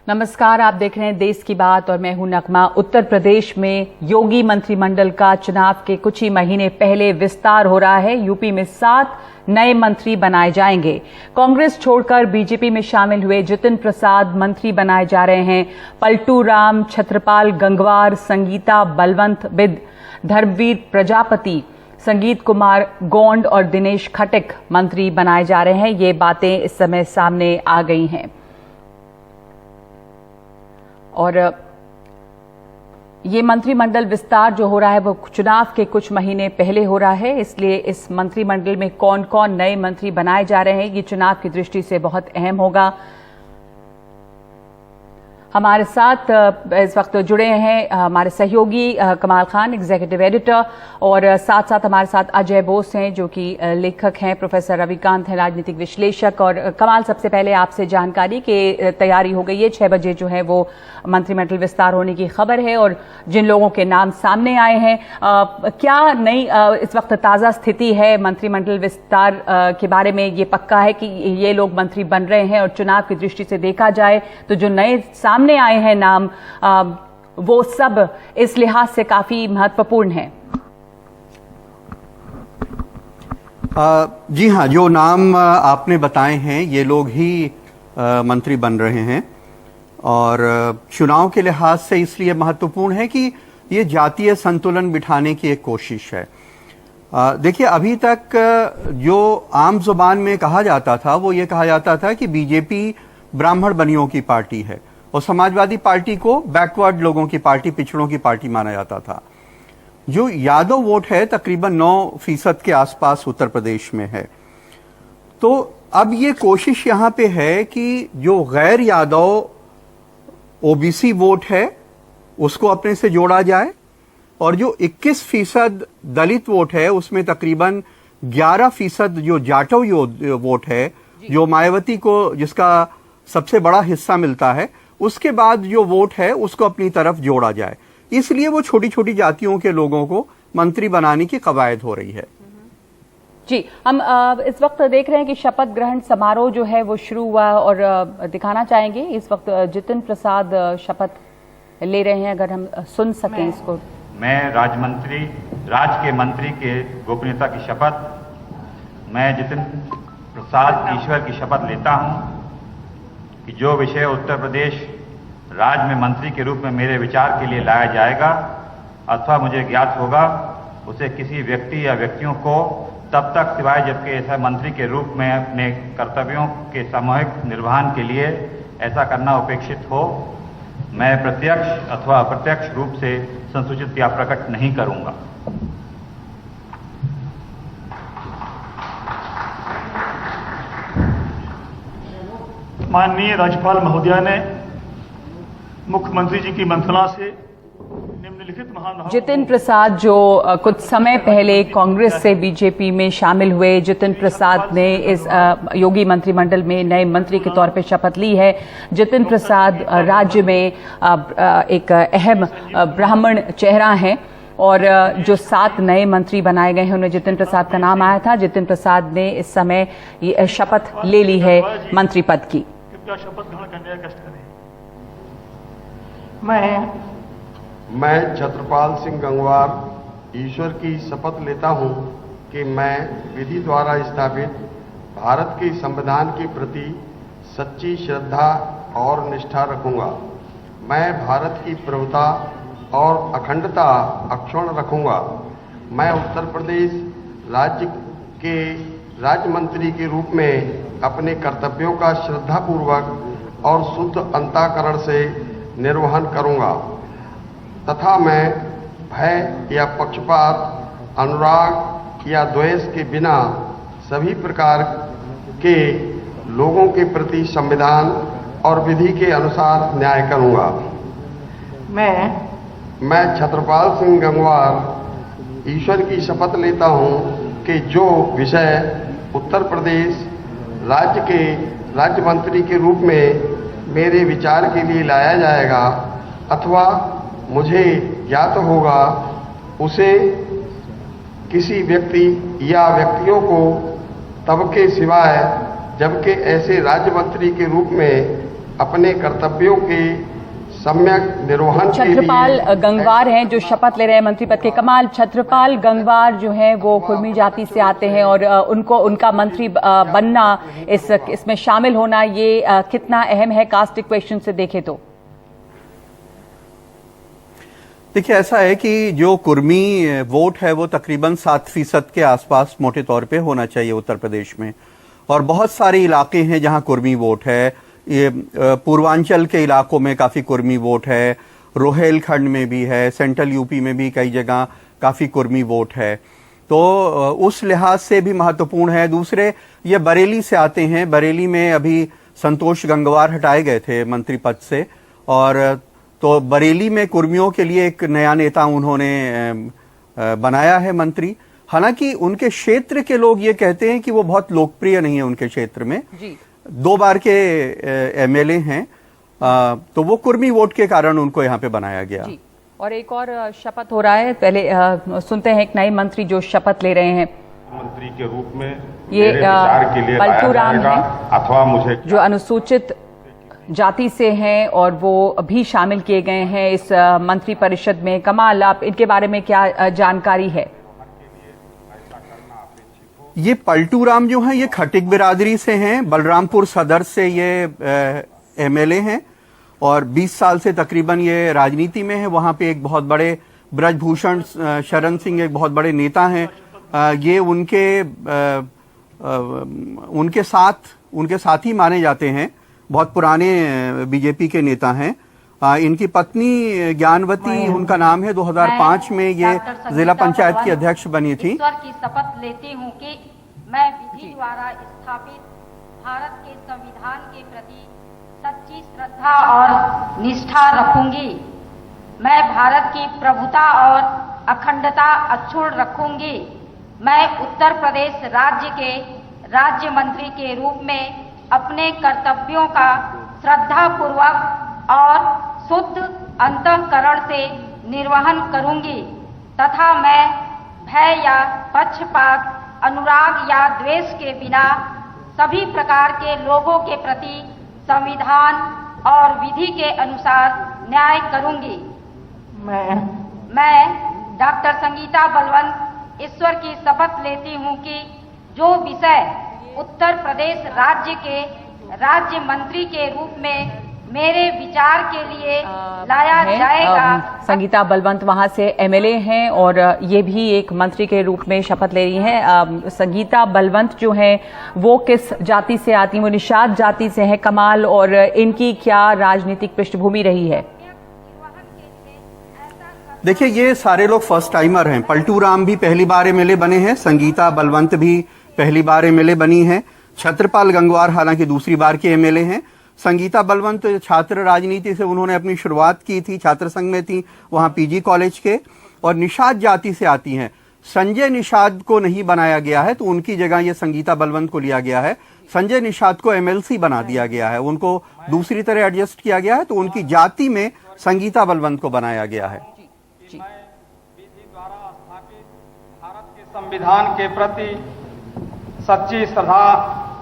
नमस्कार, आप देख रहे हैं देश की बात और मैं हूं नगमा। उत्तर प्रदेश में योगी मंत्रिमंडल का चुनाव के कुछ ही महीने पहले विस्तार हो रहा है। यूपी में 7 नए मंत्री बनाए जाएंगे। कांग्रेस छोड़कर बीजेपी में शामिल हुए जितिन प्रसाद मंत्री बनाए जा रहे हैं। पलटू राम, छत्रपाल गंगवार, संगीता बलवंत बिद, धर्मवीर प्रजापति, संगीत कुमार गोंड और दिनेश खटिक मंत्री बनाए जा रहे हैं। ये बातें इस समय सामने आ गई हैं और ये मंत्रिमंडल विस्तार जो हो रहा है वो चुनाव के कुछ महीने पहले हो रहा है, इसलिए इस मंत्रिमंडल में कौन कौन नए मंत्री बनाए जा रहे हैं ये चुनाव की दृष्टि से बहुत अहम होगा। हमारे साथ इस वक्त जुड़े हैं हमारे सहयोगी कमाल खान, एग्जीक्यूटिव एडिटर, और साथ साथ हमारे साथ अजय बोस हैं जो कि लेखक हैं, प्रोफेसर रविकांत हैं राजनीतिक विश्लेषक। और कमाल, सबसे पहले आपसे जानकारी कि तैयारी हो गई है, 6 बजे जो है वो मंत्रिमंडल विस्तार होने की खबर है और जिन लोगों के नाम सामने आए हैं, क्या नई इस वक्त ताज़ा स्थिति है मंत्रिमंडल विस्तार के बारे में? ये पक्का है कि ये लोग मंत्री बन रहे हैं और चुनाव की दृष्टि से देखा जाए तो जो नए सामने आए हैं नाम, वो सब इस लिहाज से काफी महत्वपूर्ण है? जी हाँ, जो नाम आपने बताए हैं ये लोग ही मंत्री बन रहे हैं और चुनाव के लिहाज से इसलिए महत्वपूर्ण है कि ये जातीय संतुलन बिठाने की एक कोशिश है। देखिए, अभी तक जो आम जुबान में कहा जाता था वो ये कहा जाता था कि बीजेपी ब्राह्मण बनियों की पार्टी है और समाजवादी पार्टी को बैकवर्ड लोगों की पार्टी, पिछड़ों की पार्टी माना जाता था। जो यादव वोट है तकरीबन 9% के आसपास उत्तर प्रदेश में है। तो अब ये कोशिश यहां पे है कि जो गैर यादव ओबीसी वोट है उसको अपने से जोड़ा जाए और जो 21% दलित वोट है उसमें तकरीबन 11% जो जाटव वोट है, जो मायावती को जिसका सबसे बड़ा हिस्सा मिलता है, उसके बाद जो वोट है उसको अपनी तरफ जोड़ा जाए। इसलिए वो छोटी छोटी जातियों के लोगों को मंत्री बनाने की कवायद हो रही है। जी, हम इस वक्त देख रहे हैं कि शपथ ग्रहण समारोह जो है वो शुरू हुआ और दिखाना चाहेंगे। इस वक्त जितिन प्रसाद शपथ ले रहे हैं, अगर हम सुन सकें इसको। मैं राज्य के मंत्री के गोपनीयता की शपथ, मैं जितिन प्रसाद ईश्वर की शपथ लेता हूं कि जो विषय उत्तर प्रदेश राज्य में मंत्री के रूप में मेरे विचार के लिए लाया जाएगा अथवा मुझे ज्ञात होगा, उसे किसी व्यक्ति या व्यक्तियों को तब तक सिवाय जबकि ऐसा मंत्री के रूप में अपने कर्तव्यों के सामूहिक निर्वहन के लिए ऐसा करना उपेक्षित हो, मैं प्रत्यक्ष अथवा अप्रत्यक्ष रूप से संसूचित या प्रकट नहीं करूंगा। माननीय राज्यपाल महोदया ने मुख्यमंत्री जी की मंत्रणा से निम्नलिखित महानुभावों जितिन प्रसाद जो कुछ समय पहले कांग्रेस से बीजेपी में शामिल हुए, जितिन प्रसाद ने इस योगी मंत्रिमंडल में नए मंत्री के तौर पे शपथ ली है। जितिन प्रसाद राज्य में एक अहम ब्राह्मण चेहरा हैं और जो 7 नए मंत्री बनाए गए हैं उनमें जितिन प्रसाद का नाम आया था। जितिन प्रसाद ने इस समय ये शपथ ले ली है मंत्री पद की। कृपया शपथ ग्रहण करने का कष्ट करें। मैं छत्रपाल सिंह गंगवार ईश्वर की शपथ लेता हूं कि मैं विधि द्वारा स्थापित भारत के संविधान के प्रति सच्ची श्रद्धा और निष्ठा रखूंगा। मैं भारत की प्रभुता और अखंडता अक्षुण्ण रखूंगा। मैं उत्तर प्रदेश राज्य के राज्य मंत्री के रूप में अपने कर्तव्यों का श्रद्धापूर्वक और शुद्ध अंतःकरण से निर्वहन करूंगा तथा मैं भय या पक्षपात, अनुराग या द्वेष के बिना सभी प्रकार के लोगों के प्रति संविधान और विधि के अनुसार न्याय करूंगा। मैं छत्रपाल सिंह गंगवार ईश्वर की शपथ लेता हूं कि जो विषय उत्तर प्रदेश राज्य के राज्य मंत्री के रूप में मेरे विचार के लिए लाया जाएगा अथवा मुझे ज्ञात होगा, उसे किसी व्यक्ति या व्यक्तियों को तब के सिवाय जबकि ऐसे राज्य मंत्री के रूप में अपने कर्तव्यों के सम्यक निर्वहन के लिए छत्रपाल गंगवार हैं जो शपथ ले रहे हैं मंत्री पद के। कमाल, छत्रपाल गंगवार जो हैं वो कुर्मी जाति से आते हैं और उनका मंत्री बनना, इसमें शामिल होना, ये कितना अहम है कास्ट इक्वेशन से देखें तो? देखिए, ऐसा है कि जो कुर्मी वोट है वो तकरीबन 7% के आसपास मोटे तौर पे होना चाहिए उत्तर प्रदेश में, और बहुत सारे इलाके हैं जहां कुर्मी वोट है। ये पूर्वांचल के इलाकों में काफी कुर्मी वोट है, रोहेलखंड में भी है, सेंट्रल यूपी में भी कई जगह काफी कुर्मी वोट है, तो उस लिहाज से भी महत्वपूर्ण है। दूसरे, ये बरेली से आते हैं। बरेली में अभी संतोष गंगवार हटाए गए थे मंत्री पद से, और तो बरेली में कुर्मियों के लिए एक नया नेता उन्होंने बनाया है मंत्री। हालांकि उनके क्षेत्र के लोग ये कहते हैं कि वो बहुत लोकप्रिय नहीं है उनके क्षेत्र में जी। 2 बार के एमएलए हैं, तो वो कुर्मी वोट के कारण उनको यहाँ पे बनाया गया जी। और एक और शपथ हो रहा है, पहले सुनते हैं एक नए मंत्री जो शपथ ले रहे हैं। मंत्री के रूप में ये मेरे विचार के लिए लाया पलटूराम जाएगा, हैं अथवा मुझे जो अनुसूचित जाति से हैं और वो भी शामिल किए गए हैं इस मंत्री परिषद में। कमाल, आप इनके बारे में क्या जानकारी है? ये पलटूराम जो हैं ये खटिक बिरादरी से हैं, बलरामपुर सदर से ये एमएलए हैं और 20 साल से तकरीबन ये राजनीति में है। वहां पे एक बहुत बड़े ब्रजभूषण शरण सिंह एक बहुत बड़े नेता हैं, ये उनके साथी माने जाते हैं, बहुत पुराने बीजेपी के नेता हैं। इनकी पत्नी ज्ञानवती उनका नाम है, 2005 में ये जिला पंचायत की अध्यक्ष बनी थी। ईश्वर की शपथ लेती हूँ कि मैं विधि द्वारा स्थापित भारत के संविधान के प्रति सच्ची श्रद्धा और निष्ठा रखूंगी। मैं भारत की प्रभुता और अखंडता अक्षुण्ण रखूंगी। मैं उत्तर प्रदेश राज्य के राज्य मंत्री के रूप में अपने कर्तव्यों का श्रद्धा पूर्वक और शुद्ध अंतःकरण से निर्वहन करूंगी तथा मैं भय या पक्षपात, अनुराग या द्वेष के बिना सभी प्रकार के लोगों के प्रति संविधान और विधि के अनुसार न्याय करूंगी। मैं डॉक्टर संगीता बलवंत ईश्वर की शपथ लेती हूं कि जो विषय उत्तर प्रदेश राज्य के राज्य मंत्री के रूप में मेरे विचार के लिए लाया जाएगा। संगीता बलवंत वहां से एमएलए हैं और ये भी एक मंत्री के रूप में शपथ ले रही हैं। संगीता बलवंत जो हैं वो किस जाति से आती हैं? वो निषाद जाति से हैं। कमाल, और इनकी क्या राजनीतिक पृष्ठभूमि रही है? देखिए, ये सारे लोग फर्स्ट टाइमर हैं। पलटूराम भी पहली बार एमएलए बने हैं, संगीता बलवंत भी पहली बार एमएलए बनी है, छत्रपाल गंगवार हालांकि दूसरी बार के एमएलए हैं। संगीता बलवंत छात्र राजनीति से उन्होंने अपनी शुरुआत की थी, छात्र संघ में थी वहां पीजी कॉलेज के, और निषाद जाति से आती हैं। संजय निषाद को नहीं बनाया गया है, तो उनकी जगह ये संगीता बलवंत को लिया गया है। संजय निषाद को एमएलसी बना दिया गया है, उनको दूसरी तरह एडजस्ट किया गया है, तो उनकी जाति में संगीता बलवंत को बनाया गया है। मैं विधि द्वारा स्थापित भारत के संविधान के प्रति सच्ची श्रद्धा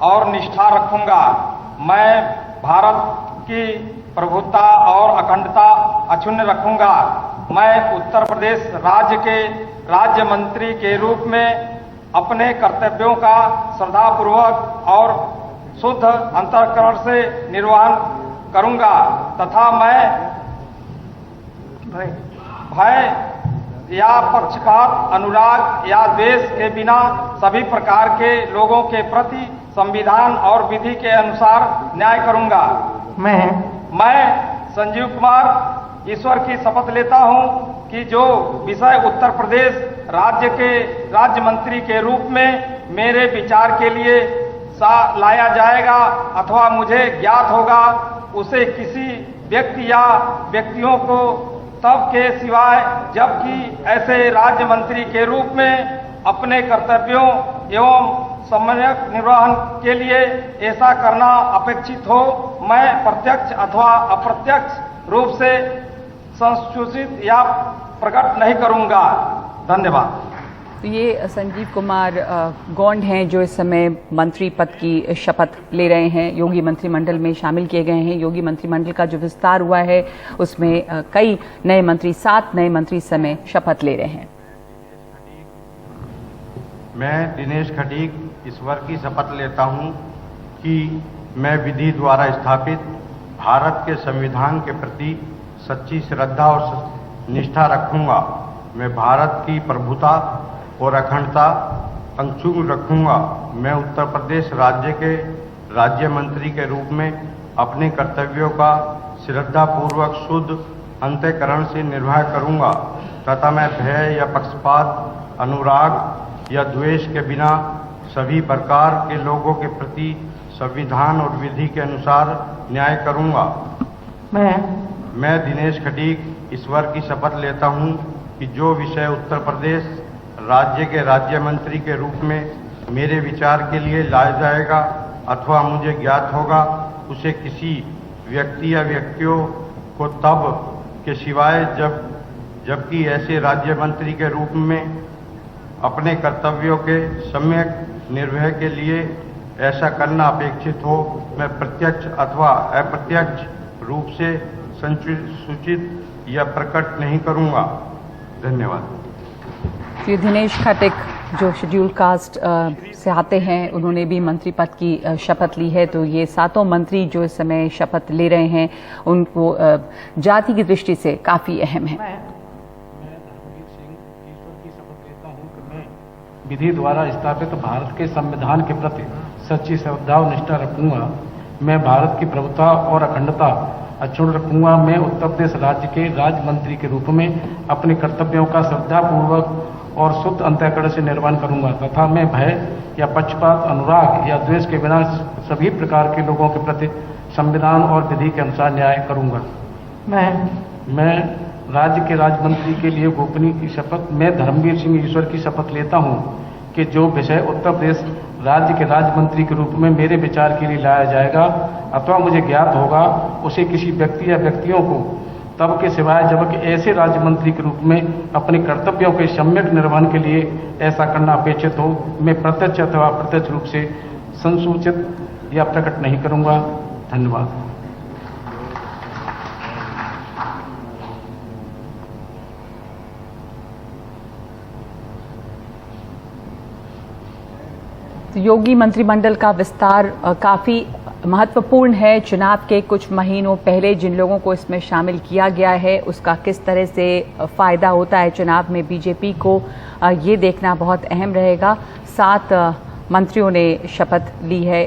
और निष्ठा रखूंगा। मैं भारत की प्रभुता और अखंडता अक्षुण्ण रखूंगा। मैं उत्तर प्रदेश राज्य के राज्य मंत्री के रूप में अपने कर्तव्यों का श्रद्धापूर्वक और शुद्ध अंतःकरण से निर्वहन करूंगा तथा मैं भय या पक्षपात, अनुराग या द्वेष के बिना सभी प्रकार के लोगों के प्रति संविधान और विधि के अनुसार न्याय करूंगा। मैं संजीव कुमार ईश्वर की शपथ लेता हूं कि जो विषय उत्तर प्रदेश राज्य के राज्य मंत्री के रूप में मेरे विचार के लिए लाया जाएगा अथवा मुझे ज्ञात होगा, उसे किसी व्यक्ति या व्यक्तियों को तब के सिवाय जबकि ऐसे राज्य मंत्री के रूप में अपने कर्तव्यों एवं सम्यक निर्वहन के लिए ऐसा करना अपेक्षित हो, मैं प्रत्यक्ष अथवा अप्रत्यक्ष रूप से संसूचित या प्रकट नहीं करूंगा। धन्यवाद। तो ये संजीव कुमार गौंड हैं जो इस समय मंत्री पद की शपथ ले रहे हैं, योगी मंत्रिमंडल में शामिल किए गए हैं। योगी मंत्रिमंडल का जो विस्तार हुआ है उसमें कई नए मंत्री, 7 नए मंत्री इस समय शपथ ले रहे हैं। मैं दिनेश खटीक ईश्वर की शपथ लेता हूं कि मैं विधि द्वारा स्थापित भारत के संविधान के प्रति सच्ची श्रद्धा और निष्ठा रखूंगा। मैं भारत की प्रभुता और अखंडता अक्षुण्ण रखूंगा। मैं उत्तर प्रदेश राज्य के राज्य मंत्री के रूप में अपने कर्तव्यों का श्रद्धापूर्वक शुद्ध अंतःकरण से निर्वाह करूंगा तथा मैं भय या पक्षपात, अनुराग या द्वेष के बिना सभी प्रकार के लोगों के प्रति संविधान और विधि के अनुसार न्याय करूंगा। मैं दिनेश खटीक ईश्वर की शपथ लेता हूं कि जो विषय उत्तर प्रदेश राज्य के राज्य मंत्री के रूप में मेरे विचार के लिए लाया जाएगा अथवा मुझे ज्ञात होगा, उसे किसी व्यक्ति या व्यक्तियों को तब के सिवाय जबकि ऐसे राज्य मंत्री के रूप में अपने कर्तव्यों के सम्यक निर्वहन के लिए ऐसा करना अपेक्षित हो, मैं प्रत्यक्ष अथवा अप्रत्यक्ष रूप से सूचित या प्रकट नहीं करूंगा। धन्यवाद। श्री दिनेश खटीक जो शेड्यूल कास्ट से आते हैं, उन्होंने भी मंत्री पद की शपथ ली है। तो ये 7 मंत्री जो इस समय शपथ ले रहे हैं उनको जाति की दृष्टि से काफी अहम है। मैं धर्मवीर सिंह ईश्वर की शपथ लेता हूं कि मैं विधि द्वारा स्थापित भारत के संविधान के प्रति सच्ची श्रद्धा और निष्ठा रखूंगा। मैं भारत की प्रभुता और अखंडता अक्षुण्ण रखूंगा। मैं उत्तर प्रदेश राज्य के राज्य मंत्री के रूप में अपने कर्तव्यों का श्रद्धापूर्वक और शुद्ध अंतःकरण से निर्वहन करूंगा तथा मैं भय या पक्षपात, अनुराग या द्वेष के बिना सभी प्रकार के लोगों के प्रति संविधान और विधि के अनुसार न्याय करूंगा। मैं राज्य के राज्य मंत्री के लिए गोपनीय की शपथ मैं धर्मवीर सिंह ईश्वर की शपथ लेता हूं कि जो विषय उत्तर प्रदेश राज्य के राज्य मंत्री के रूप में मेरे विचार के लिए लाया जाएगा अथवा मुझे ज्ञात होगा, उसे किसी व्यक्ति या व्यक्तियों को तब के सिवाय जबकि ऐसे राज्य मंत्री के रूप में अपने कर्तव्यों के सम्यक निर्वहन के लिए ऐसा करना अपेक्षित हो, मैं प्रत्यक्ष अथवा अप्रत्यक्ष रूप से संसूचित या प्रकट नहीं करूंगा। धन्यवाद। योगी मंत्रिमंडल का विस्तार काफी महत्वपूर्ण है। चुनाव के कुछ महीनों पहले जिन लोगों को इसमें शामिल किया गया है उसका किस तरह से फायदा होता है चुनाव में बीजेपी को, ये देखना बहुत अहम रहेगा। 7 मंत्रियों ने शपथ ली है।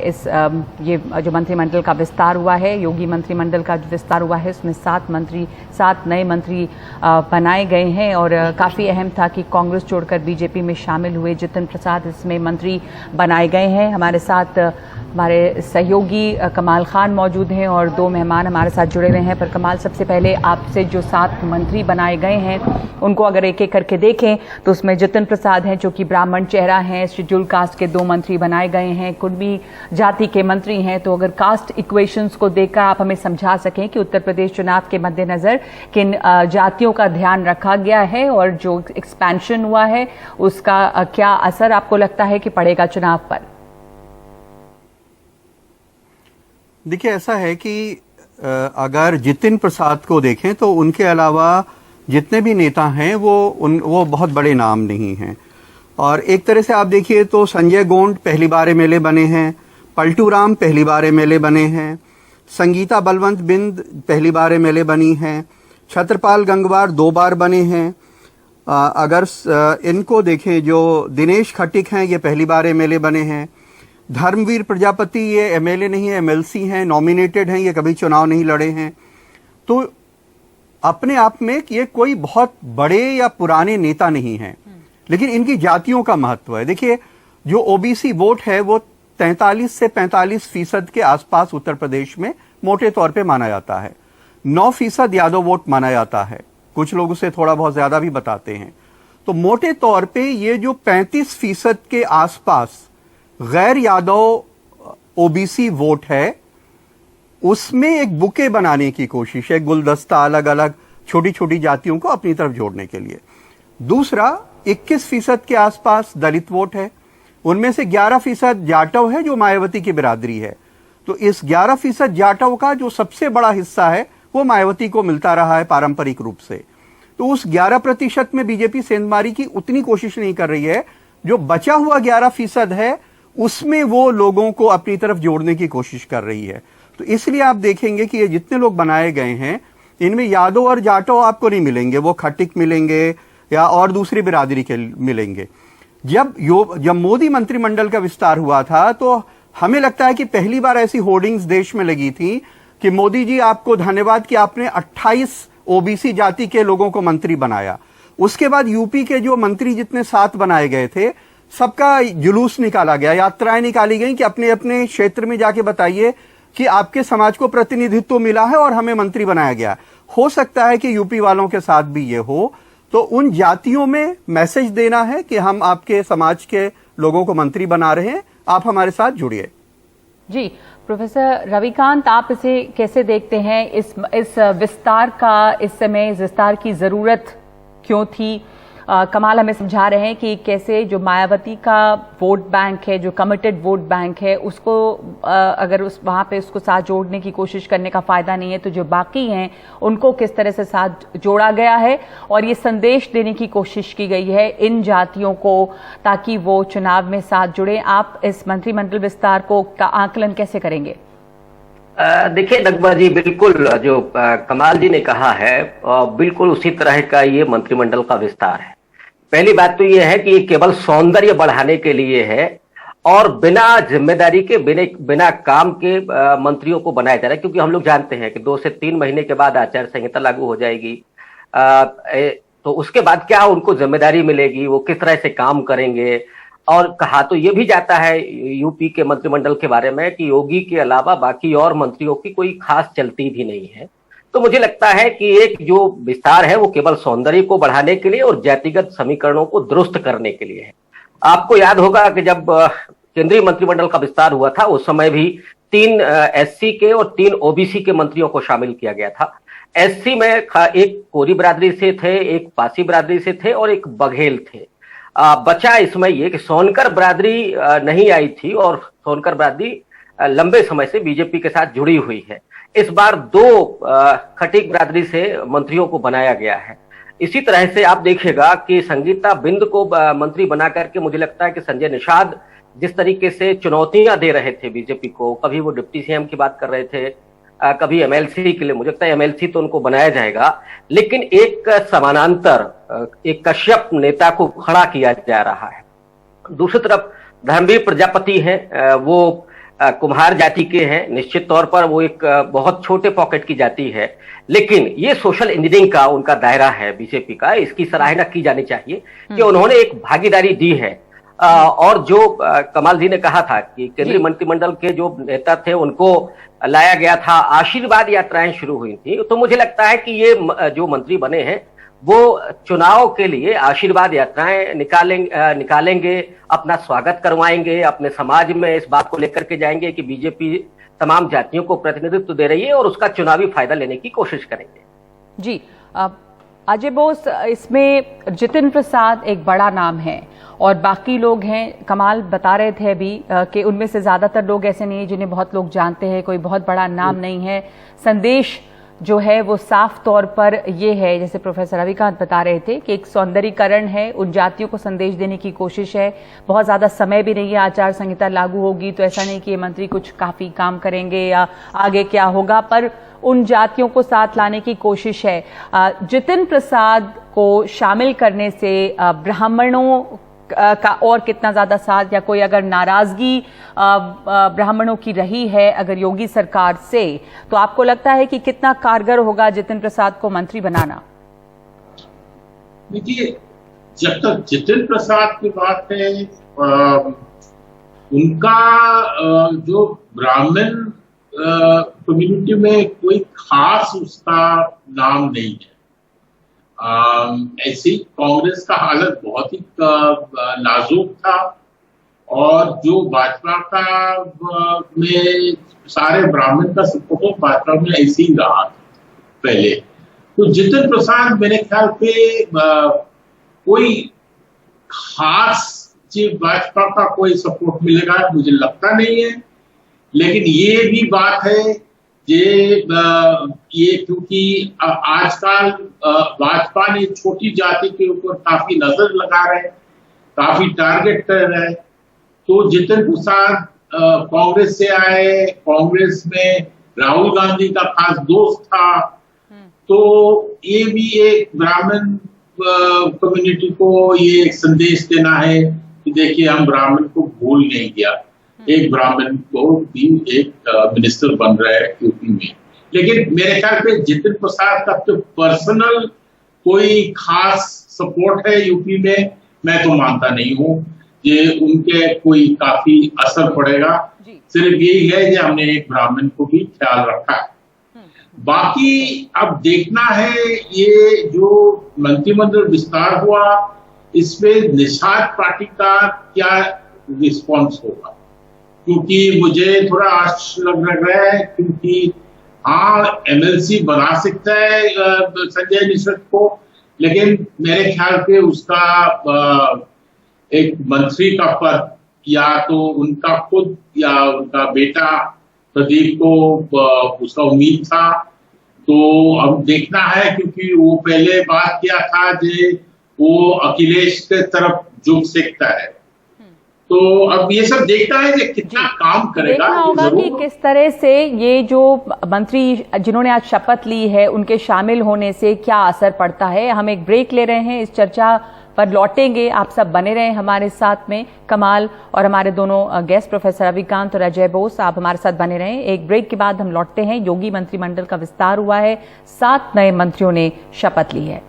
ये जो मंत्रिमंडल का विस्तार हुआ है, योगी मंत्रिमंडल का जो विस्तार हुआ है उसमें 7 नए मंत्री बनाए गए हैं और काफ़ी अहम था कि कांग्रेस छोड़कर बीजेपी में शामिल हुए जितिन प्रसाद इसमें मंत्री बनाए गए हैं। हमारे साथ हमारे सहयोगी कमाल खान मौजूद हैं और 2 मेहमान हमारे साथ जुड़े हुए हैं। पर कमाल, सबसे पहले आपसे जो 7 मंत्री बनाए गए हैं उनको अगर एक एक करके देखें तो उसमें जितिन प्रसाद हैं जो कि ब्राह्मण चेहरा हैं, शेड्यूल कास्ट के 2 मंत्री बनाए गए हैं, कुर्मी जाति के मंत्री हैं। तो अगर कास्ट इक्वेशंस को देखकर आप हमें समझा सकें कि उत्तर प्रदेश चुनाव के मद्देनजर किन जातियों का ध्यान रखा गया है और जो एक्सपेंशन हुआ है उसका क्या असर आपको लगता है कि पड़ेगा चुनाव पर? देखिए, ऐसा है कि अगर जितिन प्रसाद को देखें तो उनके अलावा जितने भी नेता हैं वो बहुत बड़े नाम नहीं हैं। और एक तरह से आप देखिए तो संजय गोंड पहली बार एमएलए बने हैं, पलटू राम पहली बार एमएलए बने हैं, संगीता बलवंत बिंद पहली बार एमएलए बनी हैं, छत्रपाल गंगवार 2 बार बने हैं। अगर इनको देखें, जो दिनेश खटीक हैं ये पहली बार एमएलए बने हैं। धर्मवीर प्रजापति ये एमएलए नहीं है, एमएलसी हैं, नॉमिनेटेड हैं, ये कभी चुनाव नहीं लड़े हैं। तो अपने आप में ये कोई बहुत बड़े या पुराने नेता नहीं हैं, लेकिन इनकी जातियों का महत्व है। देखिए, जो ओबीसी वोट है वो 43 से 45% के आसपास उत्तर प्रदेश में मोटे तौर पे माना जाता है। 9% यादव वोट माना जाता है, कुछ लोग उसे थोड़ा बहुत ज्यादा भी बताते हैं। तो मोटे तौर पे ये जो 35% के आसपास गैर यादव ओबीसी वोट है, उसमें एक बुके बनाने की कोशिश है, गुलदस्ता अलग अलग छोटी छोटी जातियों को अपनी तरफ जोड़ने के लिए। दूसरा, 21% के आसपास दलित वोट है, उनमें से 11% जाटव है जो मायावती की बिरादरी है। तो इस 11% जाटव का जो सबसे बड़ा हिस्सा है वो मायावती को मिलता रहा है पारंपरिक रूप से। तो उस 11% में बीजेपी सेंधमारी की उतनी कोशिश नहीं कर रही है। जो बचा हुआ 11% है उसमें वो लोगों को अपनी तरफ जोड़ने की कोशिश कर रही है। तो इसलिए आप देखेंगे कि ये जितने लोग बनाए गए हैं इनमें यादव और जाटव आपको नहीं मिलेंगे, वो खटिक मिलेंगे या और दूसरी बिरादरी के मिलेंगे। जब मोदी मंत्रिमंडल का विस्तार हुआ था तो हमें लगता है कि पहली बार ऐसी होर्डिंग्स देश में लगी थी कि मोदी जी आपको धन्यवाद कि आपने 28 ओबीसी जाति के लोगों को मंत्री बनाया। उसके बाद यूपी के जो मंत्री जितने 7 बनाए गए थे सबका जुलूस निकाला गया, यात्राएं निकाली गई कि अपने अपने क्षेत्र में जाके बताइए कि आपके समाज को प्रतिनिधित्व मिला है और हमें मंत्री बनाया गया। हो सकता है कि यूपी वालों के साथ भी ये हो। तो उन जातियों में मैसेज देना है कि हम आपके समाज के लोगों को मंत्री बना रहे हैं, आप हमारे साथ जुड़िए। जी प्रोफेसर रविकांत, आप इसे कैसे देखते हैं? इस विस्तार का, इस समय इस विस्तार की जरूरत क्यों थी? कमाल हमें समझा रहे हैं कि कैसे जो मायावती का वोट बैंक है, जो कमिटेड वोट बैंक है, उसको अगर वहां पे उसको साथ जोड़ने की कोशिश करने का फायदा नहीं है, तो जो बाकी हैं उनको किस तरह से साथ जोड़ा गया है और ये संदेश देने की कोशिश की गई है इन जातियों को ताकि वो चुनाव में साथ जुड़े। आप इस मंत्रिमंडल विस्तार का आकलन कैसे करेंगे? देखिए नगमा जी, बिल्कुल जो कमाल जी ने कहा है बिल्कुल उसी तरह का ये मंत्रिमंडल का विस्तार है। पहली बात तो ये है कि ये केवल सौंदर्य बढ़ाने के लिए है और बिना जिम्मेदारी के, बिना काम के मंत्रियों को बनाया जा रहा है, क्योंकि हम लोग जानते हैं कि 2 से 3 महीने के बाद आचार संहिता लागू हो जाएगी। तो उसके बाद क्या उनको जिम्मेदारी मिलेगी, वो किस तरह से काम करेंगे। और कहा तो ये भी जाता है यूपी के मंत्रिमंडल के बारे में कि योगी के अलावा बाकी और मंत्रियों की कोई खास चलती भी नहीं है। तो मुझे लगता है कि एक जो विस्तार है वो केवल सौंदर्य को बढ़ाने के लिए और जातिगत समीकरणों को दुरुस्त करने के लिए है। आपको याद होगा कि जब केंद्रीय मंत्रिमंडल का विस्तार हुआ था उस समय भी 3 एससी के और 3 ओबीसी के मंत्रियों को शामिल किया गया था। एससी में एक कोरी बिरादरी से थे, एक पासी बिरादरी से थे और एक बघेल थे। बचा इसमें ये कि सोनकर बिरादरी नहीं आई थी और सोनकर बिरादरी लंबे समय से बीजेपी के साथ जुड़ी हुई है। इस बार 2 खटीक बिरादरी से मंत्रियों को बनाया गया है। इसी तरह से आप देखिएगा कि संगीता बिंद को मंत्री बना करके मुझे लगता है कि संजय निषाद जिस तरीके से चुनौतियां दे रहे थे बीजेपी को, कभी वो डिप्टी सीएम की बात कर रहे थे, कभी एमएलसी के लिए, मुझे लगता है एमएलसी तो उनको बनाया जाएगा, लेकिन एक समानांतर एक कश्यप नेता को खड़ा किया जा रहा है। दूसरी तरफ धर्मवीर प्रजापति हैं, वो कुम्हार जाति के हैं। निश्चित तौर पर वो एक बहुत छोटे पॉकेट की जाति है, लेकिन ये सोशल इंजीनियरिंग का उनका दायरा है बीजेपी का, इसकी सराहना की जानी चाहिए कि उन्होंने एक भागीदारी दी है। और जो कमाल जी ने कहा था कि केंद्रीय मंत्रिमंडल के जो नेता थे उनको लाया गया था, आशीर्वाद यात्राएं शुरू हुई थी, तो मुझे लगता है कि ये जो मंत्री बने हैं वो चुनाव के लिए आशीर्वाद यात्राएं निकालेंगे, अपना स्वागत करवाएंगे, अपने समाज में इस बात को लेकर के जाएंगे कि बीजेपी तमाम जातियों को प्रतिनिधित्व दे रही है और उसका चुनावी फायदा लेने की कोशिश करेंगे। जी अजय बोस, इसमें जितिन प्रसाद एक बड़ा नाम है और बाकी लोग हैं, कमाल बता रहे थे अभी कि उनमें से ज्यादातर लोग ऐसे नहीं हैं जिन्हें बहुत लोग जानते हैं, कोई बहुत बड़ा नाम नहीं है। संदेश जो है वो साफ तौर पर ये है, जैसे प्रोफेसर रविकांत बता रहे थे, कि एक सौंदर्यीकरण है, उन जातियों को संदेश देने की कोशिश है। बहुत ज्यादा समय भी नहीं है, आचार संहिता लागू होगी तो ऐसा नहीं कि ये मंत्री कुछ काफी काम करेंगे या आगे क्या होगा, पर उन जातियों को साथ लाने की कोशिश है। जितिन प्रसाद को शामिल करने से ब्राह्मणों का और कितना ज्यादा साथ, या कोई अगर नाराजगी ब्राह्मणों की रही है अगर योगी सरकार से, तो आपको लगता है कि कितना कारगर होगा जितिन प्रसाद को मंत्री बनाना? देखिए, जब तक जितिन प्रसाद की बात है, उनका जो ब्राह्मण कम्युनिटी में कोई खास उसका नाम नहीं है। ऐसी कांग्रेस का हालत बहुत ही नाजुक था और जो भाजपा का में सारे ब्राह्मण का सपोर्ट भाजपा में ऐसे ही रहा पहले। तो जितिन प्रसाद मेरे ख्याल पे कोई खास भाजपा का कोई सपोर्ट मिलेगा मुझे लगता नहीं है। लेकिन ये भी बात है ये क्योंकि आजकल भाजपा ने छोटी जाति के ऊपर काफी नजर लगा रहे, काफी टारगेट कर रहे हैं। तो जितिन प्रसाद कांग्रेस से आए, कांग्रेस में राहुल गांधी का खास दोस्त था, तो ये भी एक ब्राह्मण कम्युनिटी को ये एक संदेश देना है कि देखिए हम ब्राह्मण को भूल नहीं गया। एक ब्राह्मण को भी एक मिनिस्टर बन रहा है यूपी में। लेकिन मेरे ख्याल पे जितिन प्रसाद का तो पर्सनल कोई खास सपोर्ट है यूपी में, मैं तो मानता नहीं हूँ ये उनके कोई काफी असर पड़ेगा। सिर्फ यही है कि हमने एक ब्राह्मण को भी ख्याल रखा है। बाकी अब देखना है ये जो मंत्रिमंडल विस्तार हुआ इसमें निषाद पार्टी का क्या रिस्पॉन्स होगा, क्योंकि मुझे थोड़ा आश्चर्य लग रहा है क्योंकि हाँ एमएलसी बना सकता है संजय निषाद को, लेकिन मेरे ख्याल पे उसका एक मंत्री का पद या तो उनका खुद या उनका बेटा प्रदीप को उसका उम्मीद था। तो अब देखना है क्योंकि वो पहले बात किया था कि वो अखिलेश के तरफ झुक सकता है। तो अब ये सब देखना है कि कितना काम करेगा। देखना होगा कि किस तरह से ये जो मंत्री जिन्होंने आज शपथ ली है उनके शामिल होने से क्या असर पड़ता है। हम एक ब्रेक ले रहे हैं, इस चर्चा पर लौटेंगे। आप सब बने रहें हमारे साथ में, कमाल और हमारे दोनों गेस्ट प्रोफेसर रविकांत और अजय बोस, आप हमारे साथ बने रहें। एक ब्रेक के बाद हम लौटते हैं। योगी मंत्रिमंडल का विस्तार हुआ है, 7 नए मंत्रियों ने शपथ ली है।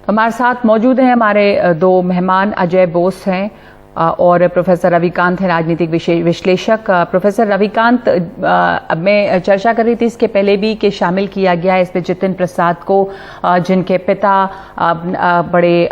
हमारे साथ मौजूद हैं हमारे दो मेहमान, अजय बोस हैं और प्रोफेसर रविकांत हैं, राजनीतिक विश्लेषक। प्रोफेसर रविकांत, मैं चर्चा कर रही थी इसके पहले भी कि शामिल किया गया है इसमें जितिन प्रसाद को, जिनके पिता बड़े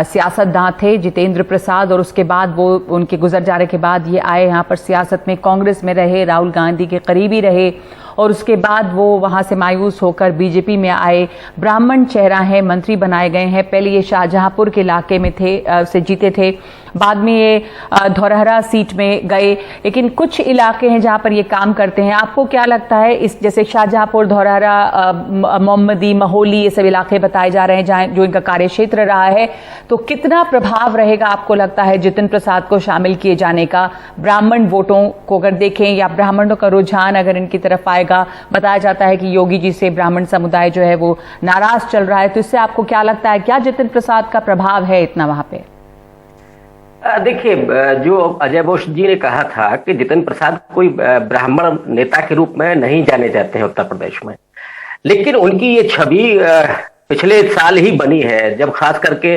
सियासतदान थे, जितेंद्र प्रसाद, और उसके बाद वो उनके गुजर जाने के बाद ये आए यहाँ पर सियासत में, कांग्रेस में रहे, राहुल गांधी के करीबी रहे और उसके बाद वो वहां से मायूस होकर बीजेपी में आए। ब्राह्मण चेहरा है, मंत्री बनाए गए हैं। पहले ये शाहजहांपुर के इलाके में से जीते थे, बाद में ये धौरहरा सीट में गए, लेकिन कुछ इलाके हैं जहां पर ये काम करते हैं। आपको क्या लगता है इस, जैसे शाहजहांपुर, धौरहरा, मोहम्मदी, महोली, ये सब इलाके बताए जा रहे हैं जहां जो इनका कार्य क्षेत्र रहा है, तो कितना प्रभाव रहेगा आपको लगता है जितिन प्रसाद को शामिल किए जाने का ब्राह्मण वोटों को अगर देखें, या ब्राह्मणों का रुझान अगर इनकी तरफ आएगा? बताया जाता है कि योगी जी से ब्राह्मण समुदाय जो है वो नाराज चल रहा है, तो इससे आपको क्या लगता है, क्या जितिन प्रसाद का प्रभाव है इतना वहां पे? देखिए, जो अजय बोस जी ने कहा था कि जितिन प्रसाद कोई ब्राह्मण नेता के रूप में नहीं जाने जाते हैं उत्तर प्रदेश में, लेकिन उनकी ये छवि पिछले साल ही बनी है, जब खास करके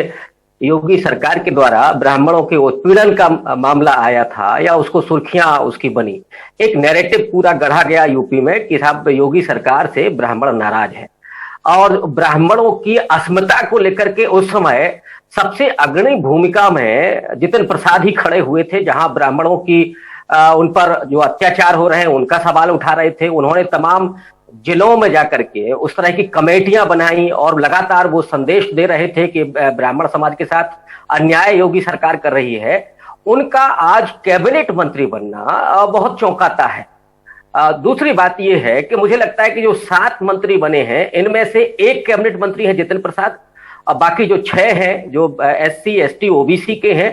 योगी सरकार के द्वारा ब्राह्मणों के उत्पीड़न का मामला आया था या उसको सुर्खियां उसकी बनी। एक नैरेटिव पूरा गढ़ा गया यूपी में कि साहब योगी सरकार से ब्राह्मण नाराज है, और ब्राह्मणों की अस्मिता को लेकर के उस समय सबसे अग्रणी भूमिका में जितिन प्रसाद ही खड़े हुए थे। जहां ब्राह्मणों की उन पर जो अत्याचार हो रहे हैं उनका सवाल उठा रहे थे, उन्होंने तमाम जिलों में जाकर के उस तरह की कमेटियां बनाई और लगातार वो संदेश दे रहे थे कि ब्राह्मण समाज के साथ अन्याय योगी सरकार कर रही है। उनका आज कैबिनेट मंत्री बनना बहुत चौंकाता है। दूसरी बात यह है कि मुझे लगता है कि जो 7 मंत्री बने हैं इनमें से एक कैबिनेट मंत्री है जितिन प्रसाद, और बाकी जो 6 हैं जो SC, ST, OBC के हैं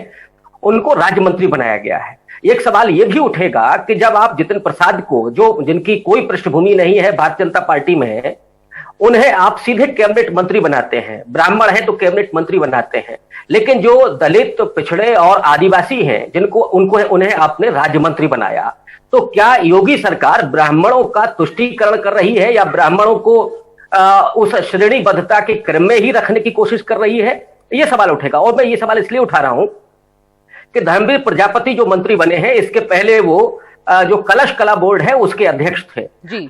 उनको राज्य मंत्री बनाया गया है। एक सवाल यह भी उठेगा कि जब आप जितिन प्रसाद को, जो जिनकी कोई पृष्ठभूमि नहीं है भारतीय जनता पार्टी में, उन्हें आप सीधे कैबिनेट मंत्री बनाते हैं, ब्राह्मण हैं तो कैबिनेट मंत्री बनाते हैं, लेकिन जो दलित, पिछड़े और आदिवासी हैं उन्हें आपने राज्य मंत्री बनाया, तो क्या योगी सरकार ब्राह्मणों का तुष्टीकरण कर रही है या ब्राह्मणों को उस श्रेणीबद्धता के क्रम में ही रखने की कोशिश कर रही है? यह सवाल उठेगा। और मैं ये सवाल इसलिए उठा रहा हूं कि धर्मवीर प्रजापति जो मंत्री बने हैं, इसके पहले वो जो कलश कला बोर्ड है उसके अध्यक्ष थे।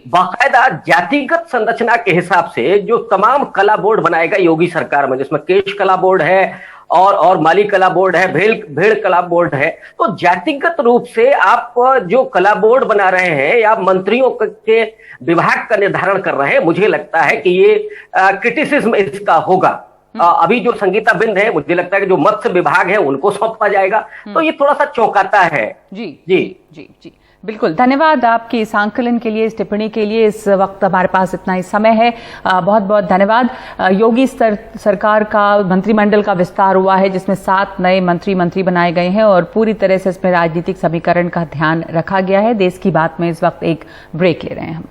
बाकायदा जातिगत संरचना के हिसाब से जो तमाम कला बोर्ड बनाएगा योगी सरकार में, जिसमें केश कला बोर्ड है और माली कला बोर्ड है, भेड़ कला बोर्ड है, तो जातिगत रूप से आप जो कला बोर्ड बना रहे हैं या मंत्रियों के विभाग का निर्धारण कर रहे हैं, मुझे लगता है कि ये क्रिटिसिज्म इसका होगा। अभी जो संगीता बिंद है, मुझे लगता है कि जो मत्स्य विभाग है उनको सौंपा जाएगा, तो ये थोड़ा सा चौंकाता है। जी बिल्कुल, धन्यवाद आपके इस आंकलन के लिए, इस टिप्पणी के लिए। इस वक्त हमारे पास इतना ही समय है, बहुत बहुत धन्यवाद। योगी सरकार का मंत्रिमंडल का विस्तार हुआ है, जिसमें 7 नए मंत्री बनाए गए हैं और पूरी तरह से इसमें राजनीतिक समीकरण का ध्यान रखा गया है। देश की बात में इस वक्त एक ब्रेक ले रहे हैं हम।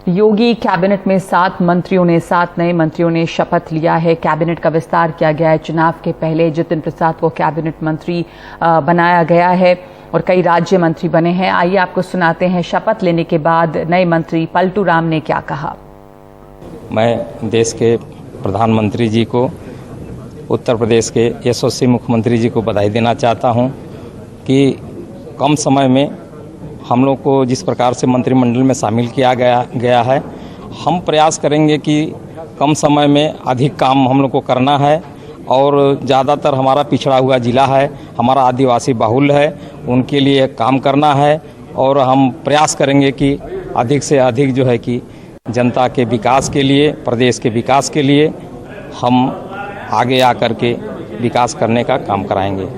योगी कैबिनेट में 7 नए मंत्रियों ने शपथ लिया है। कैबिनेट का विस्तार किया गया है। चुनाव के पहले जितिन प्रसाद को कैबिनेट मंत्री बनाया गया है और कई राज्य मंत्री बने हैं। आइए आपको सुनाते हैं शपथ लेने के बाद नए मंत्री पलटू राम ने क्या कहा। मैं देश के प्रधानमंत्री जी को, उत्तर प्रदेश के यशस्वी मुख्यमंत्री जी को बधाई देना चाहता हूं कि कम समय में हम लोग को जिस प्रकार से मंत्रिमंडल में शामिल किया गया है, हम प्रयास करेंगे कि कम समय में अधिक काम हम लोग को करना है। और ज़्यादातर हमारा पिछड़ा हुआ जिला है, हमारा आदिवासी बाहुल्य है, उनके लिए काम करना है और हम प्रयास करेंगे कि अधिक से अधिक जो है कि जनता के विकास के लिए, प्रदेश के विकास के लिए हम आगे आकर के विकास करने का काम कराएंगे।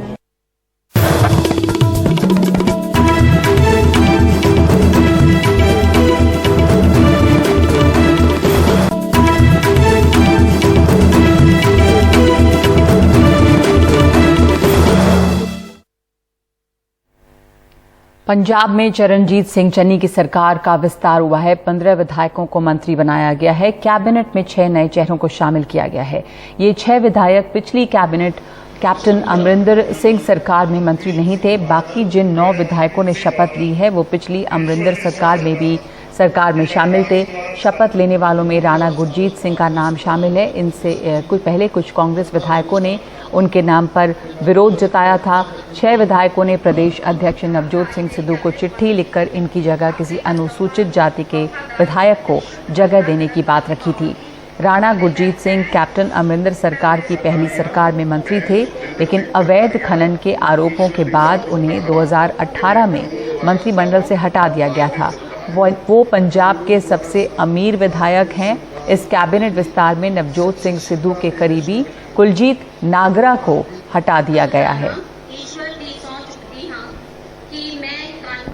पंजाब में चरणजीत सिंह चन्नी की सरकार का विस्तार हुआ है। 15 विधायकों को मंत्री बनाया गया है। कैबिनेट में 6 नए चेहरों को शामिल किया गया है। ये 6 विधायक पिछली कैबिनेट कैप्टन अमरिंदर सिंह सरकार में मंत्री नहीं थे। बाकी जिन 9 विधायकों ने शपथ ली है वो पिछली अमरिंदर सरकार में शामिल थे। शपथ लेने वालों में राणा गुरजीत सिंह का नाम शामिल है। इनसे कुछ पहले कुछ कांग्रेस विधायकों ने उनके नाम पर विरोध जताया था। 6 विधायकों ने प्रदेश अध्यक्ष नवजोत सिंह सिद्धू को चिट्ठी लिखकर इनकी जगह किसी अनुसूचित जाति के विधायक को जगह देने की बात रखी थी। राणा गुरजीत सिंह कैप्टन अमरिंदर सरकार की पहली सरकार में मंत्री थे, लेकिन अवैध खनन के आरोपों के बाद उन्हें 2018 में मंत्रिमंडल से हटा दिया गया था। वो पंजाब के सबसे अमीर विधायक हैं। इस कैबिनेट विस्तार में नवजोत सिंह सिद्धू के करीबी कुलजीत नागरा को हटा दिया गया है। ईश्वर की सौंच चुकती हाँ कि मैं